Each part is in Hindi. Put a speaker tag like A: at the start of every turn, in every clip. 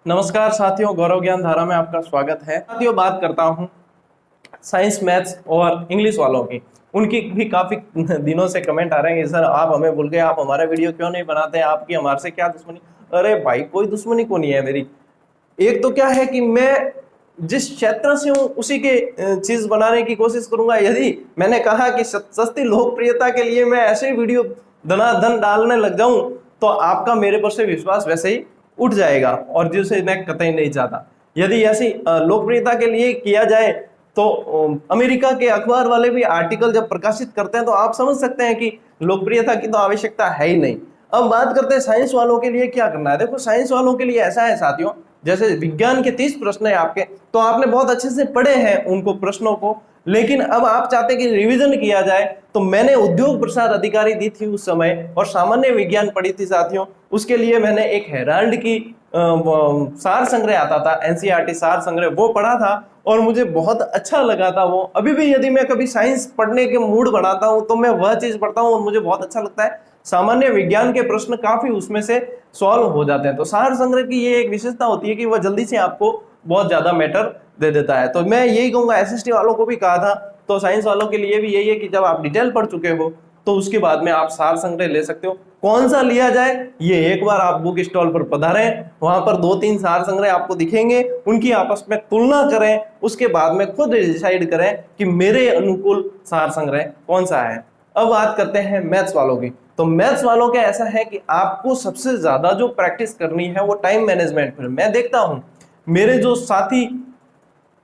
A: नमस्कार साथियों, गौरव ज्ञान धारा में आपका स्वागत है। साथियों, बात करता हूँ साइंस, मैथ्स और इंग्लिश वालों की। उनकी भी काफी दिनों से कमेंट आ रहे हैं कि सर आप हमें भूल गए, आप हमारा वीडियो क्यों नहीं बनाते, आपकी हमारे से क्या दुश्मनी। अरे भाई, कोई दुश्मनी को नहीं है मेरी। एक तो क्या है कि मैं जिस क्षेत्र से हूँ उसी के चीज बनाने की कोशिश करूंगा। यदि मैंने कहा कि सस्ती लोकप्रियता के लिए मैं ऐसे वीडियो धनाधन डालने लग जाऊं तो आपका मेरे पर से विश्वास वैसे ही उठ जाएगा, और जिसे मैं कतई नहीं चाहता। यदि ऐसी लोकप्रियता के लिए किया जाए तो अमेरिका के अखबार वाले भी आर्टिकल जब प्रकाशित करते हैं तो आप समझ सकते हैं कि लोकप्रियता की तो आवश्यकता है ही नहीं। अब बात करते हैं साइंस वालों के लिए क्या करना है। देखो, साइंस वालों के लिए ऐसा है साथियों, जैसे विज्ञान के 30 प्रश्न है आपके, तो आपने बहुत अच्छे से पढ़े हैं उनको प्रश्नों को, लेकिन अब आप चाहते कि रिवीजन किया जाए। तो मैंने उद्योग प्रसार अधिकारी दी थी उस समय, और सामान्य विज्ञान पढ़ी थी साथियों। उसके लिए मैंने एक हेराल्ड की सार संग्रह आता था, एनसीईआरटी सार संग्रह, वो पढ़ा था और मुझे बहुत अच्छा लगा था वो। अभी भी यदि मैं कभी साइंस पढ़ने के मूड बनाता हूं तो मैं वह चीज पढ़ता हूं और मुझे बहुत अच्छा लगता है। सामान्य विज्ञान के प्रश्न काफी उसमें से सॉल्व हो जाते हैं। तो सार संग्रह की ये एक विशेषता होती है कि वह जल्दी से आपको बहुत ज्यादा मैटर दे देता है। तो मैं यही कहूंगा, एसएसटी वालों को भी कहा था, तो साइंस वालों के लिए भी यही है कि जब आप डिटेल पढ़ चुके हो तो उसके बाद में आप सार संग्रह ले सकते हो। कौन सा लिया जाए, ये एक बार आप बुक स्टॉल पर पधारें, वहां पर 2-3 सार संग्रह आपको दिखेंगे, उनकी आपस में तुलना करें, उसके बाद में खुद डिसाइड करें कि मेरे अनुकूल सार संग्रह कौन सा है। अब बात करते हैं मैथ्स वालों की। तो मैथ्स वालों का ऐसा है कि आपको सबसे ज्यादा जो प्रैक्टिस करनी है वो टाइम मैनेजमेंट पर। मैं देखता हूं मेरे जो साथी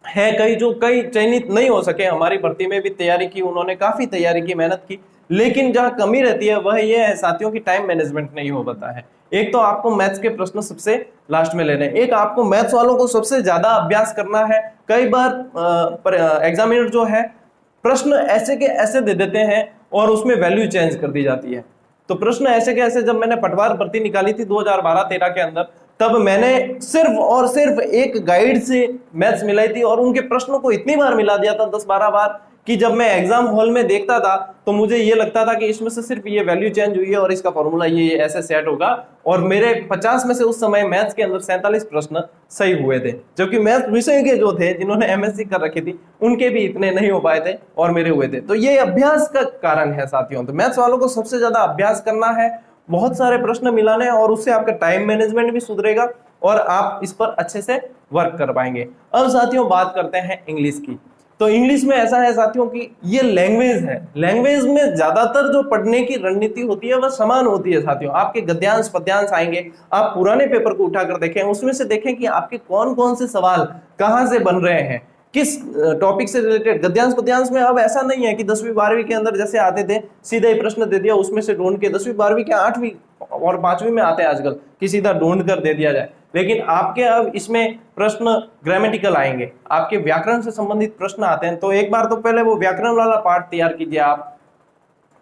A: है, कई चयनित नहीं हो सके, हमारी भर्ती में भी तैयारी की, उन्होंने काफी तैयारी की, मेहनत की, लेकिन जहां कमी रहती है वह यह है साथियों की टाइम मैनेजमेंट नहीं हो पाता है। एक तो आपको मैथ्स के प्रश्न सबसे लास्ट में लेने, एक आपको मैथ्स वालों को सबसे ज्यादा अभ्यास करना है। कई बार एग्जामिनर जो है प्रश्न ऐसे के ऐसे दे देते हैं और उसमें वैल्यू चेंज कर दी जाती है। तो प्रश्न ऐसे के ऐसे, जब मैंने पटवार भर्ती निकाली थी 2012-13 के अंदर, तब मैंने सिर्फ और सिर्फ एक गाइड से मैथ्स मिलाई थी और उनके प्रश्नों को इतनी बार मिला दिया था, 10-12 बार, कि जब मैं एग्जाम हॉल में देखता था तो मुझे ये लगता था कि इसमें से सिर्फ ये वैल्यू चेंज हुई है और इसका फॉर्मूला ये ऐसे सेट होगा। और मेरे 50 में से उस समय मैथ्स के अंदर 47 प्रश्न सही हुए थे, जबकि मैथ्स विषय के जो थे, जिन्होंने एमएससी कर रखी थी, उनके भी इतने नहीं हो पाए थे और मेरे हुए थे। तो ये अभ्यास का कारण है साथियों। तो मैथ्स वालों को सबसे ज्यादा अभ्यास करना है, बहुत सारे प्रश्न मिलाने हैं, और उससे आपका टाइम मैनेजमेंट भी सुधरेगा और आप इस पर अच्छे से वर्क कर पाएंगे। अब साथियों बात करते हैं इंग्लिश की। तो इंग्लिश में ऐसा है साथियों कि ये लैंग्वेज है, लैंग्वेज में ज्यादातर जो पढ़ने की रणनीति होती है वह समान होती है साथियों। आपके गद्यांश पद्यांश आएंगे, आप पुराने पेपर को उठाकर देखें, उसमें से देखें कि आपके कौन कौन से सवाल कहां से बन रहे हैं, किस टॉपिक से रिलेटेड। गद्यांश पद्यांश में अब ऐसा नहीं है कि 10वीं 12वीं के अंदर जैसे आते थे सीधा ही प्रश्न दे दिया, उसमें से ढूंढ के 10वीं 12वीं के 8वीं और 5वीं में आते हैं आजकल कि सीधा ढूंढ कर दे दिया जाए। लेकिन आपके अब इसमें प्रश्न ग्रामेटिकल आएंगे, आपके व्याकरण से संबंधित प्रश्न आते हैं। तो एक बार तो पहले वो व्याकरण वाला पार्ट तैयार कीजिए आप।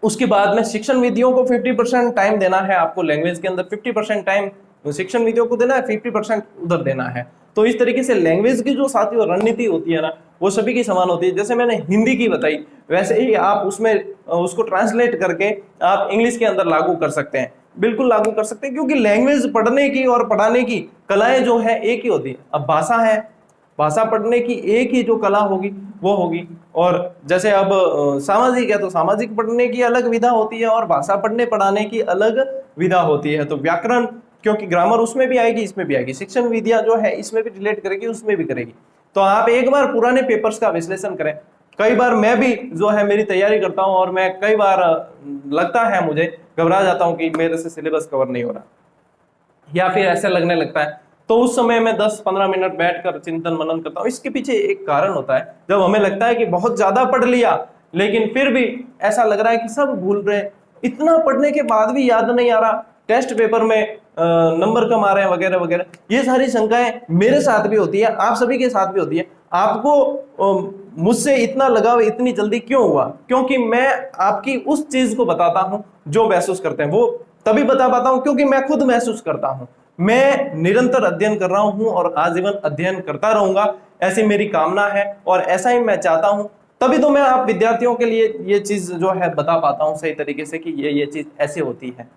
A: उसके बाद में शिक्षण विधियों को 50% टाइम देना है आपको, लैंग्वेज के अंदर 50% टाइम शिक्षण विधियों को देना है, 50% उधर देना है। तो इस तरीके से लैंग्वेज की जो साथियों रणनीति होती है ना, वो सभी की समान होती है। जैसे मैंने हिंदी की बताई, वैसे ही आप उसमें उसको ट्रांसलेट करके आप इंग्लिश के अंदर लागू कर सकते हैं, बिल्कुल लागू कर सकते हैं, क्योंकि लैंग्वेज पढ़ने की और पढ़ाने की कलाएं जो है एक ही होती है। अब भाषा है, भाषा पढ़ने की एक ही जो कला होगी वो होगी। और जैसे अब सामाजिक है तो सामाजिक पढ़ने की अलग विधा होती है और भाषा पढ़ने पढ़ाने की अलग विधा होती है। तो व्याकरण, क्योंकि ग्रामर उसमें भी आएगी इसमें भी आएगी, शिक्षण विधियां जो है इसमें भी रिलेट करेगी उसमें भी करेगी। तो आप एक बार पुराने पेपर्स का विश्लेषण करें। कई बार मैं भी जो है मेरी तैयारी करता हूं और मैं कई बार लगता है, मुझे घबरा जाता हूं कि मेरे से सिलेबस कवर नहीं हो रहा, या फिर ऐसा लगने लगता है। तो उस समय मैं 10-15 मिनट बैठकर चिंतन मनन करता हूँ। इसके पीछे एक कारण होता है, जब हमें लगता है कि बहुत ज्यादा पढ़ लिया लेकिन फिर भी ऐसा लग रहा है कि सब भूल रहे, इतना पढ़ने के बाद भी याद नहीं आ रहा, टेस्ट पेपर में नंबर कम आ रहे हैं वगैरह वगैरह। ये सारी शंकाएं मेरे साथ भी होती है, आप सभी के साथ भी होती है। आपको मुझसे इतना लगाव इतनी जल्दी क्यों हुआ? क्योंकि मैं आपकी उस चीज को बताता हूं जो महसूस करते हैं। वो तभी बता पाता हूं क्योंकि मैं खुद महसूस करता हूं। मैं निरंतर अध्ययन कर रहा हूं और आजीवन अध्ययन करता रहूंगा, ऐसी मेरी कामना है और ऐसा ही मैं चाहता हूं। तभी तो मैं आप विद्यार्थियों के लिए ये चीज जो है बता पाता हूं सही तरीके से कि ये चीज ऐसे होती है।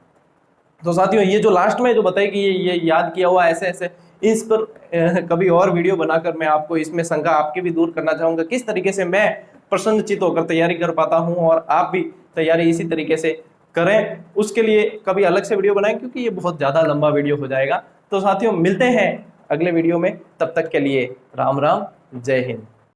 A: तो साथियों, ये जो लास्ट में जो बताई कि ये याद किया हुआ ऐसे ऐसे, इस पर कभी और वीडियो बनाकर मैं आपको इसमें शंका आपकी भी दूर करना चाहूंगा, किस तरीके से मैं प्रसन्नचित्त होकर तैयारी कर पाता हूं और आप भी तैयारी इसी तरीके से करें, उसके लिए कभी अलग से वीडियो बनाएं, क्योंकि ये बहुत ज्यादा लंबा वीडियो हो जाएगा। तो साथियों मिलते हैं अगले वीडियो में, तब तक के लिए राम राम, जय हिंद।